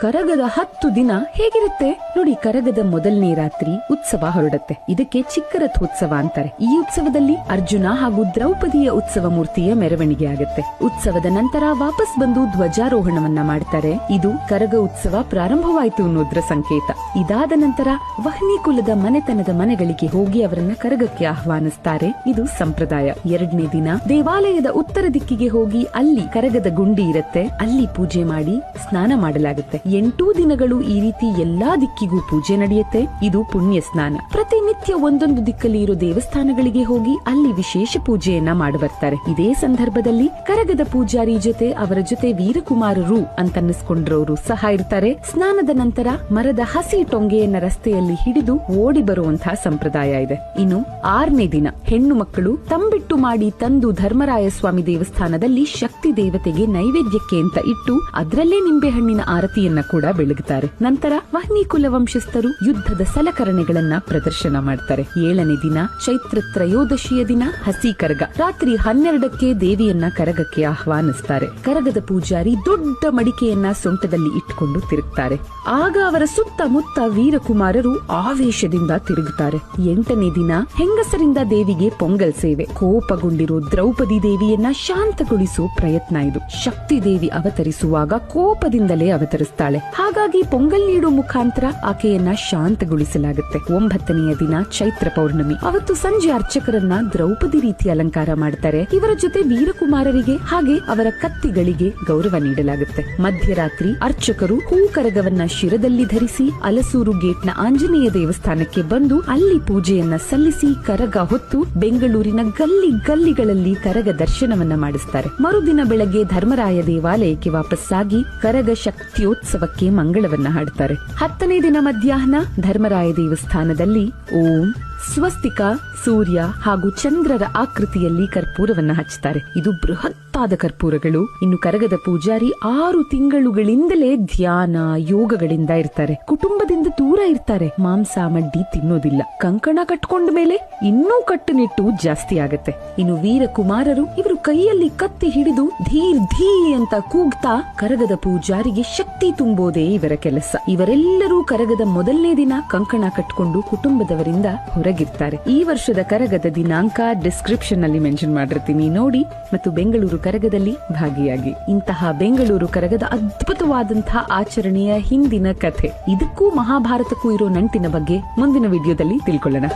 ಕರಗದ 10 ದಿನ ಹೇಗಿರುತ್ತೆ ನೋಡಿ. ಕರಗದ ಮೊದಲನೇ ರಾತ್ರಿ ಉತ್ಸವ ಹೊರಡುತ್ತೆ. ಇದಕ್ಕೆ ಚಿಕ್ಕ ರಥೋತ್ಸವ ಅಂತಾರೆ. ಈ ಉತ್ಸವದಲ್ಲಿ ಅರ್ಜುನ ಹಾಗೂ ದ್ರೌಪದಿಯ ಉತ್ಸವ ಮೂರ್ತಿಯ ಮೆರವಣಿಗೆ ಆಗುತ್ತೆ. ಉತ್ಸವದ ನಂತರ ವಾಪಸ್ ಬಂದು ಧ್ವಜಾರೋಹಣವನ್ನ ಮಾಡ್ತಾರೆ. ಇದು ಕರಗ ಉತ್ಸವ ಪ್ರಾರಂಭವಾಯಿತು ಅನ್ನೋದ್ರ ಸಂಕೇತ. ಇದಾದ ನಂತರ ವಹ್ನಿ ಕುಲದ ಮನೆತನದ ಮನೆಗಳಿಗೆ ಹೋಗಿ ಅವರನ್ನ ಕರಗಕ್ಕೆ ಆಹ್ವಾನಿಸ್ತಾರೆ. ಇದು ಸಂಪ್ರದಾಯ. 2ನೇ ದಿನ ದೇವಾಲಯದ ಉತ್ತರ ದಿಕ್ಕಿಗೆ ಹೋಗಿ ಅಲ್ಲಿ ಕರಗದ ಗುಂಡಿ ಇರುತ್ತೆ, ಅಲ್ಲಿ ಪೂಜೆ ಮಾಡಿ ಸ್ನಾನ ಮಾಡಲಾಗುತ್ತೆ. 8 ದಿನಗಳು ಈ ರೀತಿ ಎಲ್ಲಾ ದಿಕ್ಕಿಗೂ ಪೂಜೆ ನಡೆಯುತ್ತೆ. ಇದು ಪುಣ್ಯ ಸ್ನಾನ. ಪ್ರತಿನಿತ್ಯ ಒಂದೊಂದು ದಿಕ್ಕಲ್ಲಿ ಇರೋ ದೇವಸ್ಥಾನಗಳಿಗೆ ಹೋಗಿ ಅಲ್ಲಿ ವಿಶೇಷ ಪೂಜೆಯನ್ನ ಮಾಡಬರ್ತಾರೆ. ಇದೇ ಸಂದರ್ಭದಲ್ಲಿ ಕರಗದ ಪೂಜಾರಿ ಜೊತೆ ಅವರ ಜೊತೆ ವೀರಕುಮಾರರು ಅಂತನ್ನಿಸ್ಕೊಂಡ್ರವರು ಸಹ ಇರ್ತಾರೆ. ಸ್ನಾನದ ನಂತರ ಮರದ ಹಸಿ ಟೊಂಗೆಯನ್ನ ರಸ್ತೆಯಲ್ಲಿ ಹಿಡಿದು ಓಡಿ ಬರುವಂತಹ ಸಂಪ್ರದಾಯ ಇದೆ. ಇನ್ನು 6ನೇ ದಿನ ಹೆಣ್ಣು ಮಕ್ಕಳು ತಂಬಿಟ್ಟು ಮಾಡಿ ತಂದು ಧರ್ಮರಾಯ ಸ್ವಾಮಿ ದೇವಸ್ಥಾನದಲ್ಲಿ ಶಕ್ತಿ ದೇವತೆಗೆ ನೈವೇದ್ಯಕ್ಕೆ ಅಂತ ಇಟ್ಟು ಅದರಲ್ಲೇ ನಿಂಬೆಹಣ್ಣಿನ ಆರತಿಯನ್ನ ಕೂಡ ಬೆಳಗುತ್ತಾರೆ. ನಂತರ ವಹ್ನಿ ಕುಲ ವಂಶಸ್ಥರು ಯುದ್ಧದ ಸಲಕರಣೆಗಳನ್ನ ಪ್ರದರ್ಶನ ಮಾಡ್ತಾರೆ. 7ನೇ ದಿನ ಚೈತ್ರ ತ್ರಯೋದಶಿಯ ದಿನ ಹಸಿ ಕರಗ. ರಾತ್ರಿ 12ಕ್ಕೆ ದೇವಿಯನ್ನ ಕರಗಕ್ಕೆ ಆಹ್ವಾನಿಸ್ತಾರೆ. ಕರಗದ ಪೂಜಾರಿ ದೊಡ್ಡ ಮಡಿಕೆಯನ್ನ ಸೊಂಟದಲ್ಲಿ ಇಟ್ಕೊಂಡು ತಿರುಗ್ತಾರೆ. ಆಗ ಅವರ ಸುತ್ತಮುತ್ತ ವೀರಕುಮಾರರು ಆವೇಶದಿಂದ ತಿರುಗುತ್ತಾರೆ. 8ನೇ ದಿನ ಹೆಂಗಸರಿಂದ ದೇವಿಗೆ ಪೊಂಗಲ್ ಸೇವೆ. ಕೋಪಗೊಂಡಿರೋ ದ್ರೌಪದಿ ದೇವಿಯನ್ನ ಶಾಂತಗೊಳಿಸೋ ಪ್ರಯತ್ನ ಇದು. ಶಕ್ತಿ ದೇವಿ ಅವತರಿಸುವಾಗ ಕೋಪದಿಂದಲೇ ಅವತರಿಸ್ತಾಳೆ. ಹಾಗಾಗಿ ಪೊಂಗಲ್ ನೀಡುವ ಮುಖಾಂತರ ಆಕೆಯನ್ನ ಶಾಂತಗೊಳಿಸಲಾಗುತ್ತೆ. 9ನೆಯ ದಿನ ಚೈತ್ರ ಪೌರ್ಣಮಿ. ಅವತ್ತು ಸಂಜೆ ಅರ್ಚಕರನ್ನ ದ್ರೌಪದಿ ರೀತಿ ಅಲಂಕಾರ ಮಾಡ್ತಾರೆ. ಇವರ ಜೊತೆ ವೀರಕುಮಾರರಿಗೆ ಹಾಗೆ ಅವರ ಕತ್ತಿಗಳಿಗೆ ಗೌರವ ನೀಡಲಾಗುತ್ತೆ. ಮಧ್ಯರಾತ್ರಿ ಅರ್ಚಕರು ಹೂಕರಗವನ್ನ ಶಿರದಲ್ಲಿ ಧರಿಸಿ ಅಲಸೂರು ಗೇಟ್ನ ಆಂಜನೇಯ ದೇವಸ್ಥಾನಕ್ಕೆ ಬಂದು ಅಲ್ಲಿ ಪೂಜೆಯನ್ನ ಸಲ್ಲಿಸಿ ಕರಗ ಹೊತ್ತು ಬೆಂಗಳೂರಿನ ಗಲ್ಲಿ ಗಲ್ಲಿಗಳಲ್ಲಿ ಕರಗ ದರ್ಶನವನ್ನ ಮಾಡಿಸ್ತಾರೆ. ಮರುದಿನ ಬೆಳಗ್ಗೆ ಧರ್ಮರಾಯ ದೇವಾಲಯಕ್ಕೆ ವಾಪಸ್ಸಾಗಿ ಕರಗ ಶಕ್ತಿಯೋತ್ಸವಕ್ಕೆ ಮಂಗಳವನ್ನ ಹಾಡ್ತಾರೆ. 10ನೇ ದಿನ ಮಧ್ಯಾಹ್ನ ಧರ್ಮರಾಯ ದೇವಸ್ಥಾನದಲ್ಲಿ ಓಂ ಸ್ವಸ್ತಿಕ, ಸೂರ್ಯ ಹಾಗೂ ಚಂದ್ರರ ಆಕೃತಿಯಲ್ಲಿ ಕರ್ಪೂರವನ್ನ ಹಚ್ಚುತ್ತಾರೆ. ಇದು ಬೃಹತ್ತಾದ ಕರ್ಪೂರಗಳು. ಇನ್ನು ಕರಗದ ಪೂಜಾರಿ 6 ತಿಂಗಳುಗಳಿಂದಲೇ ಧ್ಯಾನ ಯೋಗಗಳಿಂದ ಇರ್ತಾರೆ. ಕುಟುಂಬದಿಂದ ದೂರ ಇರ್ತಾರೆ. ಮಾಂಸ ಮಡ್ಡಿ ತಿನ್ನೋದಿಲ್ಲ. ಕಂಕಣ ಕಟ್ಕೊಂಡ ಮೇಲೆ ಇನ್ನೂ ಕಟ್ಟುನಿಟ್ಟು ಜಾಸ್ತಿ ಆಗತ್ತೆ. ಇನ್ನು ವೀರಕುಮಾರರು ಇವರು ಕೈಯಲ್ಲಿ ಕತ್ತಿ ಹಿಡಿದು ಧೀರ್ ಧೀ ಅಂತ ಕೂಗ್ತಾ ಕರಗದ ಪೂಜಾರಿಗೆ ಶಕ್ತಿ ತುಂಬೋದೇ ಇವರ ಕೆಲಸ. ಇವರೆಲ್ಲರೂ ಕರಗದ ಮೊದಲನೇ ದಿನ ಕಂಕಣ ಕಟ್ಕೊಂಡು ಕುಟುಂಬದವರಿಂದ ಹೊರಗಿರ್ತಾರೆ. ಈ ವರ್ಷದ ಕರಗದ ದಿನಾಂಕ ಡಿಸ್ಕ್ರಿಪ್ಷನ್ ನಲ್ಲಿ ಮೆನ್ಷನ್ ಮಾಡಿರ್ತೀನಿ, ನೋಡಿ ಮತ್ತು ಬೆಂಗಳೂರು ಕರಗದಲ್ಲಿ ಭಾಗಿಯಾಗಿ. ಇಂತಹ ಬೆಂಗಳೂರು ಕರಗದ ಅದ್ಭುತವಾದಂತಹ ಆಚರಣೆಯ ಹಿಂದಿನ ಕಥೆ, ಇದಕ್ಕೂ ಮಹಾಭಾರತಕ್ಕೂ ಇರೋ ನಂಟಿನ ಬಗ್ಗೆ ಮುಂದಿನ ವಿಡಿಯೋದಲ್ಲಿ ತಿಳ್ಕೊಳ್ಳೋಣ.